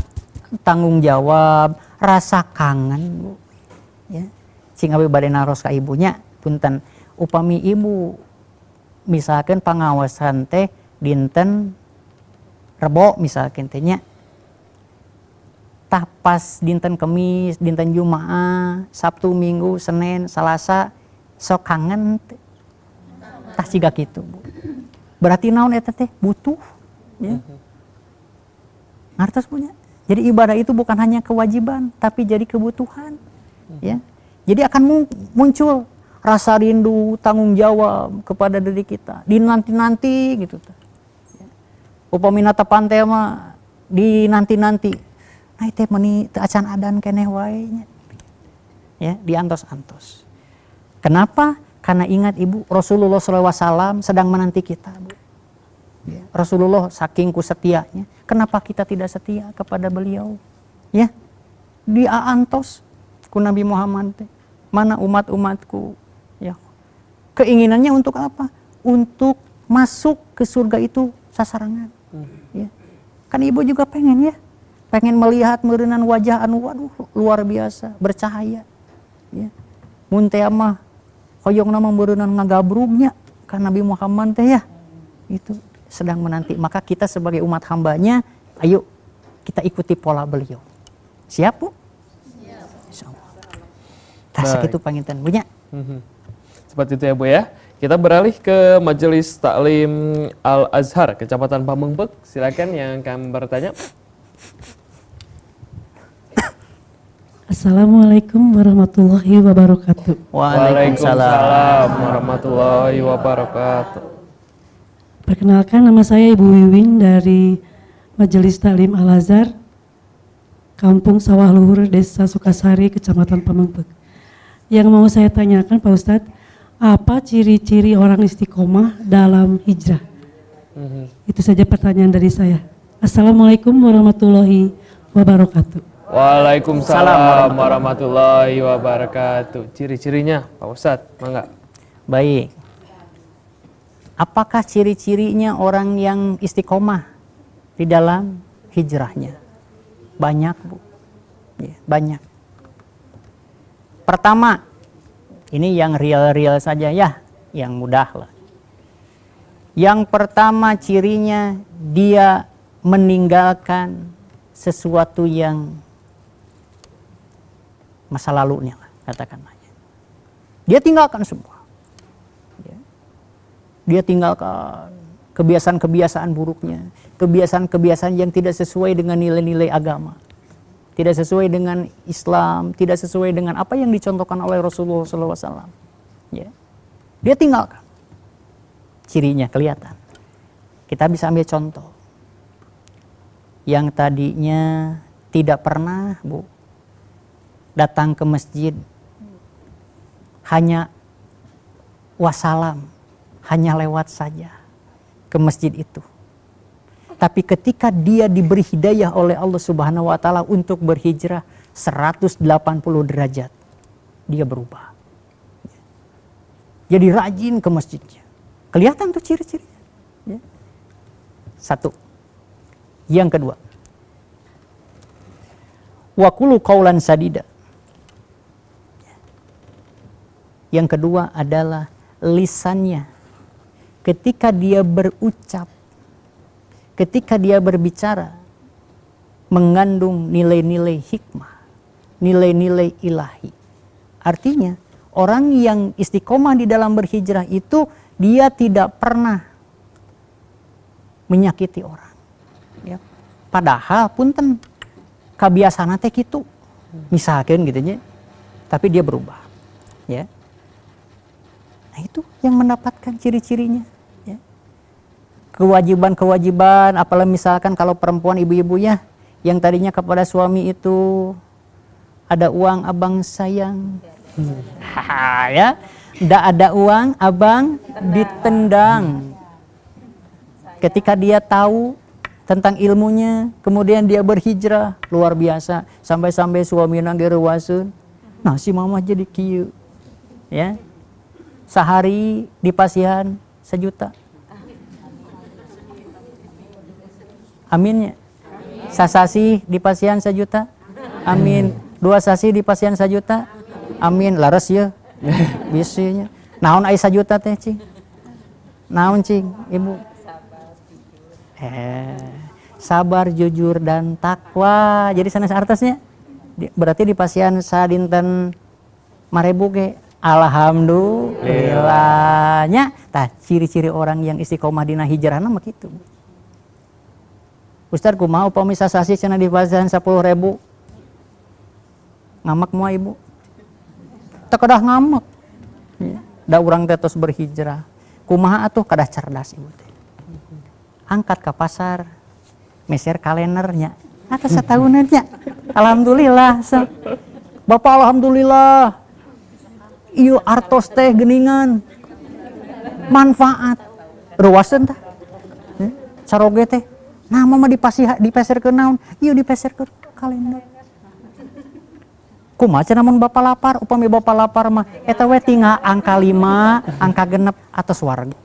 tanggung jawab, rasa kangen, Bu. Ya. Cing abi bade naros ka ibunya, punten upami ibu misalkan pengawasan teh dinten Rebo misalkan tehnya, tah pas dinten Kemis, dinten Jumaah, Sabtu, Minggu, Senin, Selasa, sok kangen tah siga kitu, Bu. Berarti naon eta teh butuh, ya. Ngartos punya. Jadi ibadah itu bukan hanya kewajiban, tapi jadi kebutuhan, ya. Jadi akan muncul rasa rindu, tanggung jawab kepada diri kita, di nanti-nanti gitu. Upamina tepan teh mah di nanti-nanti. Nah teh meuni teu acan adan keneh wae nya. Ya, diantos-antos. Kenapa? Karena ingat Ibu, Rasulullah SAW sedang menanti kita, Bu. Ya, Rasulullah saking setianya. Kenapa kita tidak setia kepada beliau? Ya. Dia antos ku Nabi Muhammad teh. Mana umat-umatku? Ya. Keinginannya untuk apa? Untuk masuk ke surga itu sasarangan. Ya. Kan Ibu juga pengen, ya. Pengen melihat meureunnan wajah anu waduh luar biasa, bercahaya. Ya. Mun teh mah hoyongna mah meureunnan ngagabrugnya ka Nabi Muhammad teh, ya. Itu sedang menanti. Maka kita sebagai umat hambanya, ayo kita ikuti pola beliau. Siap, Bu? Siap. Insyaallah. Tah sakitu panginten punya. Seperti itu ya, Bu, ya. Kita beralih ke Majelis Taklim Al-Azhar, Kecamatan Pamengpeuk. Silakan yang akan bertanya. Assalamualaikum warahmatullahi wabarakatuh. Waalaikumsalam warahmatullahi wabarakatuh. Perkenalkan, nama saya Ibu Wiwing dari Majelis Taklim Al-Azhar, Kampung Sawah Luhur, Desa Sukasari, Kecamatan Pamengpeuk. Yang mau saya tanyakan, Pak Ustadz, apa ciri-ciri orang istiqomah dalam hijrah? Itu saja pertanyaan dari saya. Assalamualaikum warahmatullahi wabarakatuh. Waalaikumsalam warahmatullahi wabarakatuh. Ciri-cirinya, Pak Ustadz, mangga. Baik. Apakah ciri-cirinya orang yang istiqomah di dalam hijrahnya? Banyak, Bu. Ya, banyak. Pertama, ini yang real-real saja ya, yang mudah lah. Yang pertama cirinya dia meninggalkan sesuatu yang masa lalunya lah, katakanlah. Dia tinggalkan semua. Dia tinggalkan kebiasaan-kebiasaan buruknya, kebiasaan-kebiasaan yang tidak sesuai dengan nilai-nilai agama, tidak sesuai dengan Islam, tidak sesuai dengan apa yang dicontohkan oleh Rasulullah SAW. Ya. Dia tinggalkan. Cirinya kelihatan. Kita bisa ambil contoh. Yang tadinya tidak pernah, Bu, datang ke masjid, hanya wassalam, hanya lewat saja ke masjid itu. Tapi ketika dia diberi hidayah oleh Allah Subhanahu wa taala untuk berhijrah 180 derajat, dia berubah. Jadi rajin ke masjidnya. Kelihatan tuh ciri-cirinya. Ya. Satu. Yang kedua, wa qulu qaulan sadida. Yang kedua adalah lisannya. Ketika dia berucap, ketika dia berbicara, mengandung nilai-nilai hikmah, nilai-nilai ilahi. Artinya, orang yang istiqomah di dalam berhijrah itu, dia tidak pernah menyakiti orang. Ya. Padahal punten kebiasaan teh gitu, misalkan gitu ya, tapi dia berubah. Ya. Nah itu yang mendapatkan ciri-cirinya. Ya. Kewajiban-kewajiban, apalagi misalkan kalau perempuan ibu-ibu ya, yang tadinya kepada suami itu ada uang abang sayang, ya, tidak ada uang abang ditendang. Ketika dia tahu tentang ilmunya, kemudian dia berhijrah, luar biasa, sampai-sampai suami nangger wasun, nah si mama jadi kieu, ya. Sehari di pasihan 1 juta. Amin ya. Sasasi di pasihan 1 juta. Amin. 2 sasi di pasihan 1 juta. Amin. Laras ya. Bisinya. Naon aya 1 juta teh, Cing? Naon, Cing? Ibu. Sabar, jujur dan takwa. Jadi sanes artosnya. Berarti di pasihan sadinten 1000 ge. Alhamdulillahnya. Tah ciri-ciri orang yang istiqomah dina hijrah mah kitu. Ustaz kumaha upami sasasi cenah di pasihan 10.000. Ngamak moal ibu. Teu kedah ngamak. Ya. Da urang teh tos berhijrah. Kumaha atuh kadah cerdas ibu teh. Angkat ke pasar, meser kalendernya. Atas setahunannya. Alhamdulillah. Bapak alhamdulillah. Ieu artos teh geningan manfaat ruasan tah caroge teh nah mama dipeserkeun naon ieu dipeserkeun kalender kumaha cenah mun bapak lapar upami bapak lapar mah eta we tinggal angka 5 angka 6 atos warga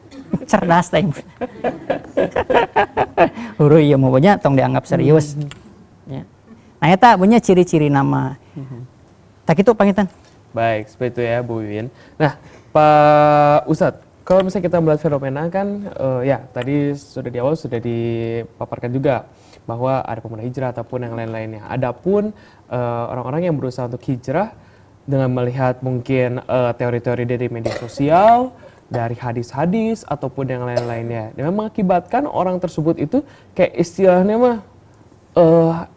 cerdas teh huru ieu mah nya tong dianggap serius ya. Nah eta punya ciri-ciri nama tak kitu pangitan. Baik, seperti itu ya Bu Wiwin. Nah, Pak Ustadz, kalau misalnya kita melihat fenomena kan, ya tadi sudah di awal sudah dipaparkan juga bahwa ada pemuda hijrah ataupun yang lain-lainnya. Adapun orang-orang yang berusaha untuk hijrah dengan melihat mungkin teori-teori dari media sosial, dari hadis-hadis ataupun yang lain-lainnya, dan mengakibatkan orang tersebut itu kayak istilahnya mah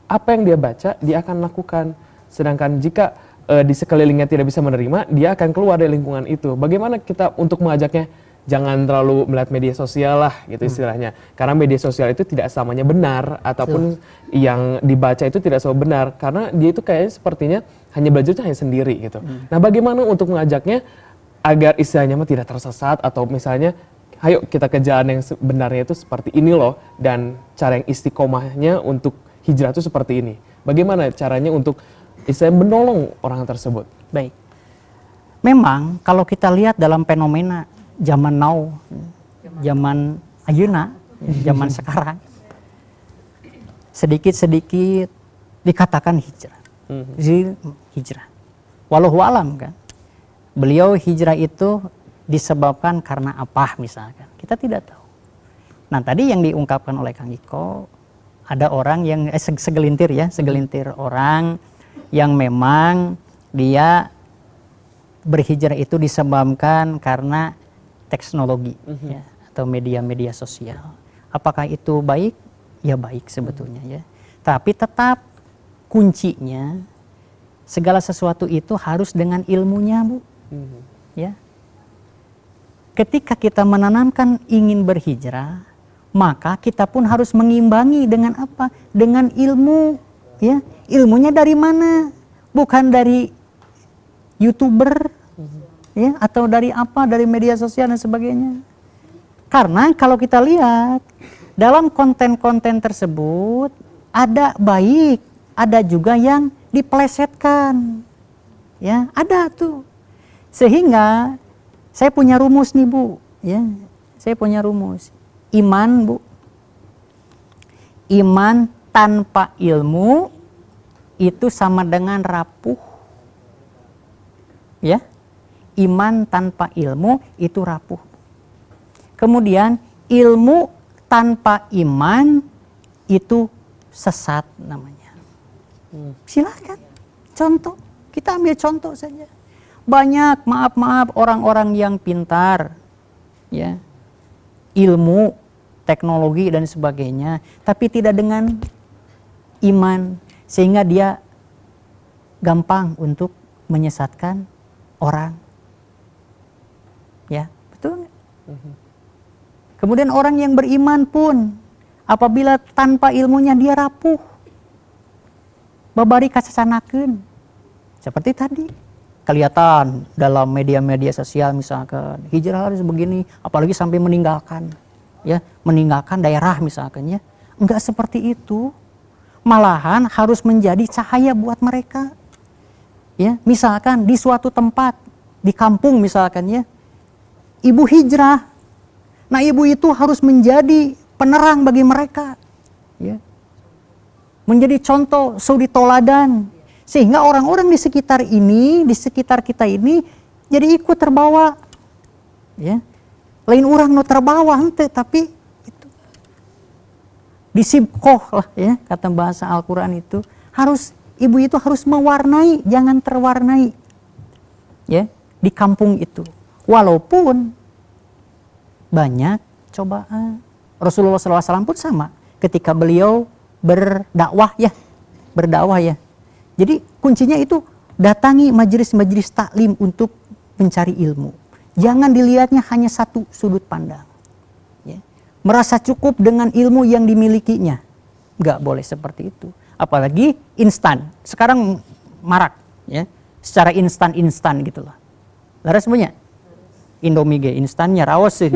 apa yang dia baca dia akan lakukan. Sedangkan jika di sekelilingnya tidak bisa menerima, dia akan keluar dari lingkungan itu. Bagaimana kita untuk mengajaknya? Jangan terlalu melihat media sosial lah, gitu istilahnya. Karena media sosial itu tidak selamanya benar, ataupun yang dibaca itu tidak selalu benar. Karena dia itu kayaknya sepertinya hanya belajar itu hanya sendiri, gitu. Nah, bagaimana untuk mengajaknya agar istilahnya tidak tersesat, atau misalnya, ayo kita ke jalan yang sebenarnya itu seperti ini loh, dan cara yang istiqomahnya untuk hijrah itu seperti ini. Bagaimana caranya untuk istilahnya menolong orang tersebut? Baik. Memang kalau kita lihat dalam fenomena zaman now, zaman ayeuna, zaman sekarang, sedikit-sedikit dikatakan hijrah. Hijrah. Walau alam kan. Beliau hijrah itu disebabkan karena apa misalkan. Kita tidak tahu. Nah tadi yang diungkapkan oleh Kang Iko, ada orang yang segelintir orang yang memang dia berhijrah itu disebabkan karena teknologi ya, atau media-media sosial. Apakah itu baik? Ya baik sebetulnya ya. Tapi tetap kuncinya segala sesuatu itu harus dengan ilmunya, Bu. Ya. Ketika kita menanamkan ingin berhijrah, maka kita pun harus mengimbangi dengan apa? Dengan ilmu, ya. Ilmunya dari mana? Bukan dari YouTuber, ya, atau dari apa? Dari media sosial dan sebagainya. Karena kalau kita lihat dalam konten-konten tersebut ada baik, ada juga yang dipelesetkan, ya, ada tuh. Sehingga saya punya rumus nih, Bu, ya, saya punya rumus. Iman, Bu, iman tanpa ilmu itu sama dengan rapuh, ya. Iman tanpa ilmu itu rapuh. Kemudian ilmu tanpa iman itu sesat namanya. Silakan contoh, kita ambil contoh saja. Banyak maaf orang-orang yang pintar, ya, ilmu, teknologi dan sebagainya, tapi tidak dengan iman, sehingga dia gampang untuk menyesatkan orang. Ya, betul nggak? Kemudian orang yang beriman pun apabila tanpa ilmunya dia rapuh, babari kasasanakeun. Seperti tadi kelihatan dalam media-media sosial misalkan hijrah harus begini, apalagi sampai meninggalkan, ya, meninggalkan daerah misalkan, ya. Enggak seperti itu. Malahan harus menjadi cahaya buat mereka. Ya, misalkan di suatu tempat, di kampung misalkan, ya, ibu hijrah. Nah, ibu itu harus menjadi penerang bagi mereka, ya. Menjadi contoh suri toladan, sehingga orang-orang di sekitar ini, di sekitar kita ini jadi ikut terbawa, ya. Lain orang no terbawa henteu, tapi itu disibkoh lah, ya, kata bahasa Al-Qur'an itu. Harus ibu itu harus mewarnai, jangan terwarnai, ya, di kampung itu. Walaupun banyak cobaan. Rasulullah SAW pun sama ketika beliau berdakwah, ya, berdakwah, ya. Jadi kuncinya itu datangi majelis-majelis taklim untuk mencari ilmu. Jangan dilihatnya hanya satu sudut pandang, ya. Merasa cukup dengan ilmu yang dimilikinya, nggak boleh seperti itu. Apalagi instan. Sekarang marak, ya, secara instan gitulah. Laras punya Indomie ge instannya rawas sih,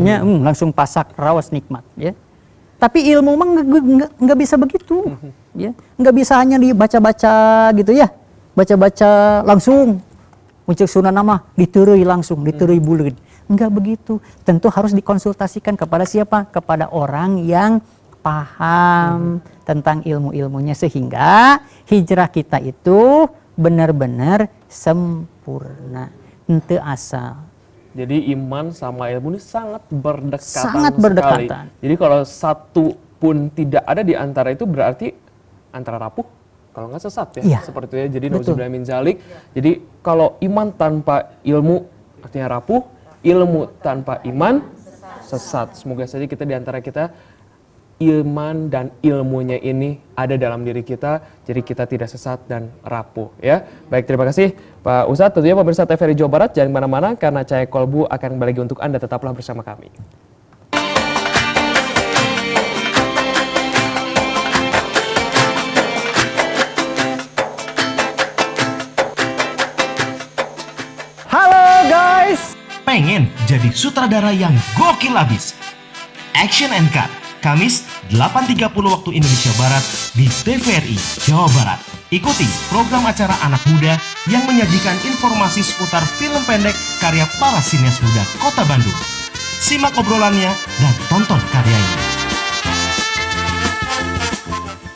nya langsung pasak rawas nikmat, ya. Tapi ilmu mah nggak bisa begitu, ya. Nggak bisa hanya dibaca-baca gitu, ya. Baca-baca langsung. Muncul sunnah nama diterui langsung, diterui buleun. Nggak begitu. Tentu harus dikonsultasikan kepada siapa? Kepada orang yang paham tentang ilmu-ilmunya, sehingga hijrah kita itu benar-benar sempurna, henteu asal. Jadi iman sama ilmu ini sangat berdekatan. Sangat berdekatan. Sekali. Jadi kalau satu pun tidak ada di antara itu berarti antara rapuh, kalau nggak sesat, ya. Seperti itu, ya. Jadi nauzubillah min zalik. Jadi kalau iman tanpa ilmu artinya rapuh, ilmu tanpa iman sesat. Semoga saja kita di antara kita iman dan ilmunya ini ada dalam diri kita, jadi kita tidak sesat dan rapuh, ya. Baik, terima kasih Pak Ustadz. Tentunya pemirsa TVRI Jawa Barat jangan kemana-mana karena Cahaya Kolbu akan kembali lagi untuk Anda, tetaplah bersama kami. Halo guys, pengen jadi sutradara yang gokil abis? Action and Cut Kamis 8.30 waktu Indonesia Barat di TVRI Jawa Barat. Ikuti program acara anak muda yang menyajikan informasi seputar film pendek karya para sinias muda Kota Bandung. Simak obrolannya dan tonton karyanya.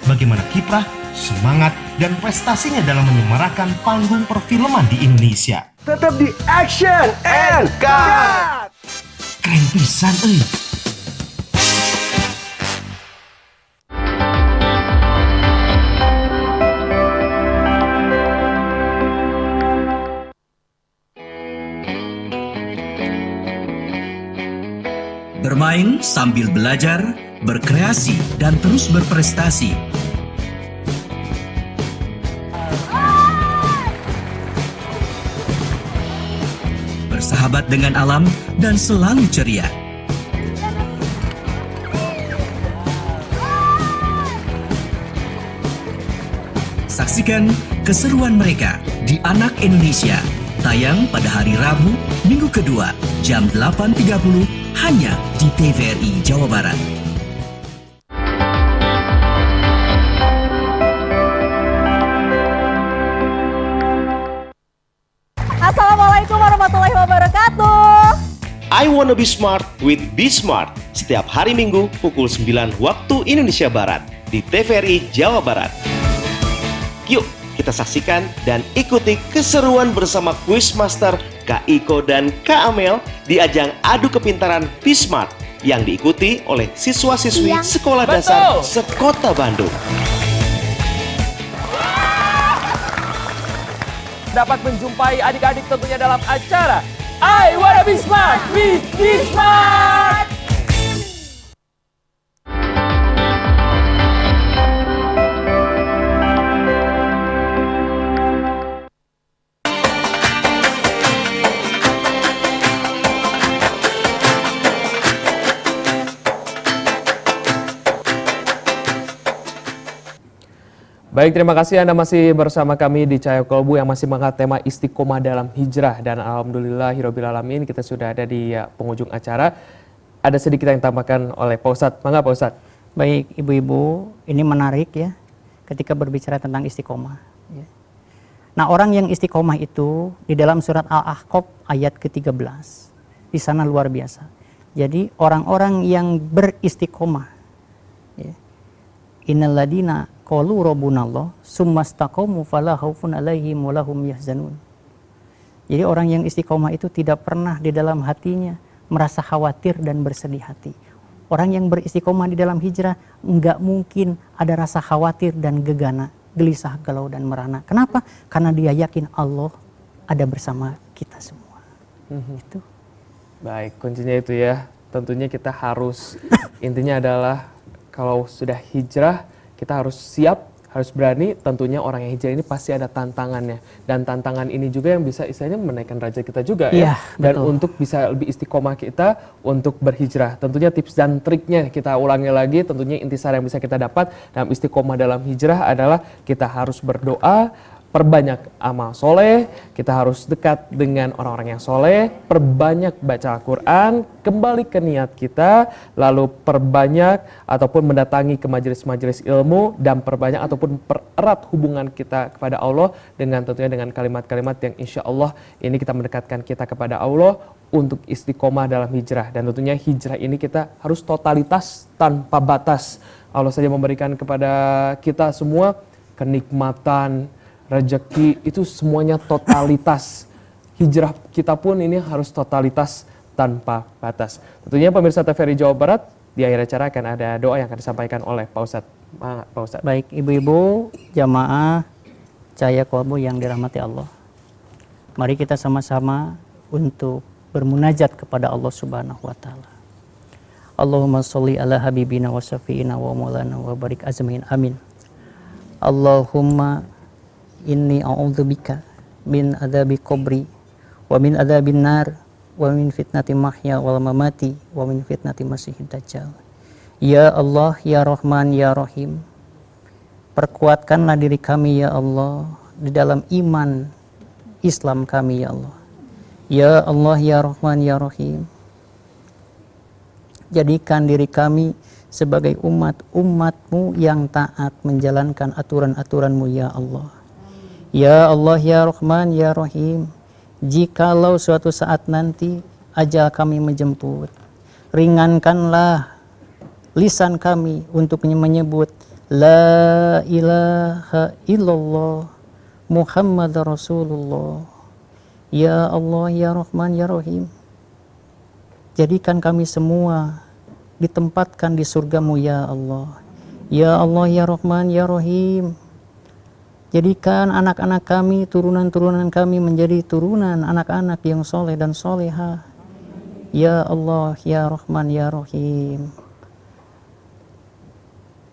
Bagaimana kiprah, semangat, dan prestasinya dalam menyemarakan panggung perfilman di Indonesia. Tetap di Action and Cut. Keren pisan, euy. Bermain sambil belajar, berkreasi, dan terus berprestasi. Bersahabat dengan alam dan selalu ceria. Saksikan keseruan mereka di Anak Indonesia. Tayang pada hari Rabu, minggu kedua, jam 8.30, hanya di TVRI Jawa Barat. Assalamualaikum warahmatullahi wabarakatuh. I wanna be smart with Be Smart. Setiap hari Minggu pukul 9 waktu Indonesia Barat di TVRI Jawa Barat. Yuk kita saksikan dan ikuti keseruan bersama Quizmaster Kak Iko dan Kak Amel di ajang adu kepintaran Be Smart yang diikuti oleh siswa-siswi Sekolah Dasar Sekota Bandung. Dapat menjumpai adik-adik tentunya dalam acara I Wanna Be Smart with Be Smart. Baik, terima kasih Anda masih bersama kami di Cahaya Kolbu yang masih mengangkat tema istiqomah dalam hijrah. Dan alhamdulillahirrabbilalamin kita sudah ada di penghujung acara. Ada sedikit yang ditambahkan oleh Pak Ustadz. Mangga Pak Ustadz. Baik ibu-ibu, ini menarik ya ketika berbicara tentang istiqomah. Ya. Nah, orang yang istiqomah itu di dalam surat Al-Ahqaf ayat ke-13. Di sana luar biasa. Jadi orang-orang yang beristiqomah. Ya. Innal ladina qalu rabbunallah summastaqamu fala khaufun 'alaihim wa lahum yahzanun. Jadi orang yang istiqomah itu tidak pernah di dalam hatinya merasa khawatir dan bersedih hati. Orang yang beristiqomah di dalam hijrah enggak mungkin ada rasa khawatir dan gegana, gelisah, galau dan merana. Kenapa? Karena dia yakin Allah ada bersama kita semua. Itu. Baik, kuncinya itu ya. Tentunya kita harus intinya adalah kalau sudah hijrah kita harus siap, harus berani. Tentunya orang yang hijrah ini pasti ada tantangannya. Dan tantangan ini juga yang bisa istilahnya menaikkan derajat kita juga ya. Dan betul. Untuk bisa lebih istiqomah kita untuk berhijrah. Tentunya tips dan triknya kita ulangi lagi. Tentunya intisari yang bisa kita dapat dalam istiqomah dalam hijrah adalah kita harus berdoa, perbanyak amal soleh, kita harus dekat dengan orang-orang yang soleh, perbanyak baca Al-Quran, kembali ke niat kita, lalu perbanyak ataupun mendatangi ke majelis-majelis ilmu, dan perbanyak ataupun pererat hubungan kita kepada Allah dengan tentunya dengan kalimat-kalimat yang insya Allah ini kita mendekatkan kita kepada Allah untuk istiqomah dalam hijrah. Dan tentunya hijrah ini kita harus totalitas tanpa batas. Allah saja memberikan kepada kita semua kenikmatan, rezeki, itu semuanya totalitas. Hijrah kita pun ini harus totalitas tanpa batas. Tentunya pemirsa TVRI Jawa Barat, di akhir acara akan ada doa yang akan disampaikan oleh Pak Ustadz. Pak Ustadz. Baik ibu-ibu, jamaah Cahaya Kolbu yang dirahmati Allah. Mari kita sama-sama untuk bermunajat kepada Allah Subhanahu wa taala. Allahumma sholli ala habibina wa syafi'ina wa maulana wa barik azmin. Amin. Allahumma inni a'udzubika min adzabi qabri wa min adzabin nar wa min fitnati mahya wal mamati wa min fitnati masihid dajjal. Ya Allah, ya Rahman, ya Rahim, perkuatkanlah diri kami ya Allah di dalam iman Islam kami ya Allah. Ya Allah, ya Rahman, ya Rahim, jadikan diri kami sebagai umat-umat-Mu yang taat menjalankan aturan-aturan-Mu ya Allah. Ya Allah, ya Rahman, ya Rahim, jikalau suatu saat nanti ajal kami menjemput, ringankanlah lisan kami untuk menyebut La ilaha illallah Muhammad Rasulullah. Ya Allah, ya Rahman, ya Rahim. Jadikan kami semua ditempatkan di surgamu ya Allah. Ya Allah, ya Rahman, ya Rahim. Jadikan anak-anak kami, turunan-turunan kami menjadi turunan anak-anak yang soleh dan soleha. Ya Allah, ya Rahman, ya Rahim.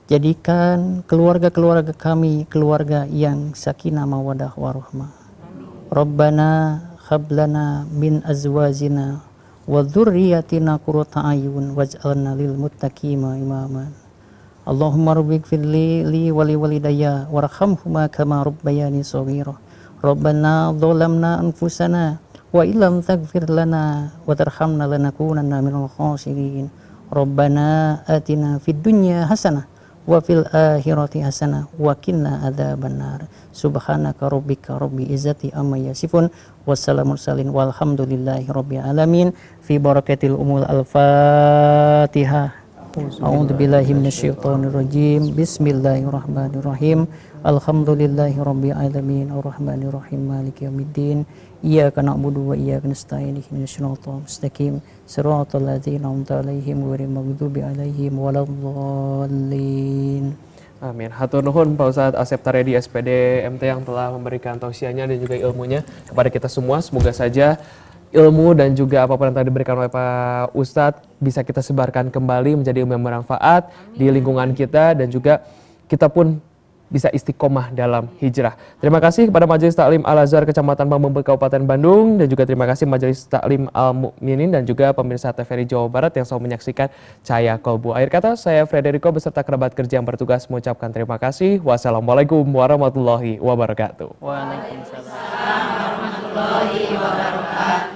Jadikan keluarga-keluarga kami keluarga yang sakinah mawadah warahmah. Rabbana hablana min azwajina wa dzurriyyatina qurrata a'yun waj'alna lil muttaqina imaman. Allahumma rabbighfir li wa li walidayya warhamhuma kama rabbayani shaghira. Rabbana dzalamna anfusana wa illam taghfir lana wa tarhamna lanakunanna minal khasirin. Rabbana atina fid dunya hasanah wa fil akhirati hasanah wa qina adzabannar. Subhanaka rabbika rabbil izzati amma yasifun wassalamu mursalin walhamdulillahi rabbil alamin. Fi barakatil umul al-fatihah. A'udzu billahi minasyaitonir rajim. Bismillahirrahmanirrahim. Alhamdulillahi rabbil alamin arrahmanir rahim maliki yaumiddin. Iyyaka na'budu wa iyyaka nasta'in ihdinas siratal mustaqim siratal ladzina an'amta 'alaihim ghairil maghdubi 'alaihim waladdallin. Amin. Hatur nuhun Pak Ustadz Asep Taredi SPD MT yang telah memberikan tausiahnya dan juga ilmunya kepada kita semua. Semoga saja ilmu dan juga apapun yang telah diberikan oleh Pak Ustadz bisa kita sebarkan kembali menjadi ilmu yang bermanfaat di lingkungan kita dan juga kita pun bisa istiqomah dalam hijrah. Terima kasih kepada Majelis Taklim Al-Azhar Kecamatan Pamengpeuk Kabupaten Bandung dan juga terima kasih Majelis Taklim Al-Mukminin dan juga pemirsa TVRI Jawa Barat yang selalu menyaksikan Cahaya Kolbu. Akhir kata saya Frederico beserta kerabat kerja yang bertugas mengucapkan terima kasih. Wassalamualaikum warahmatullahi wabarakatuh. Waalaikumsalam warahmatullahi wabarakatuh.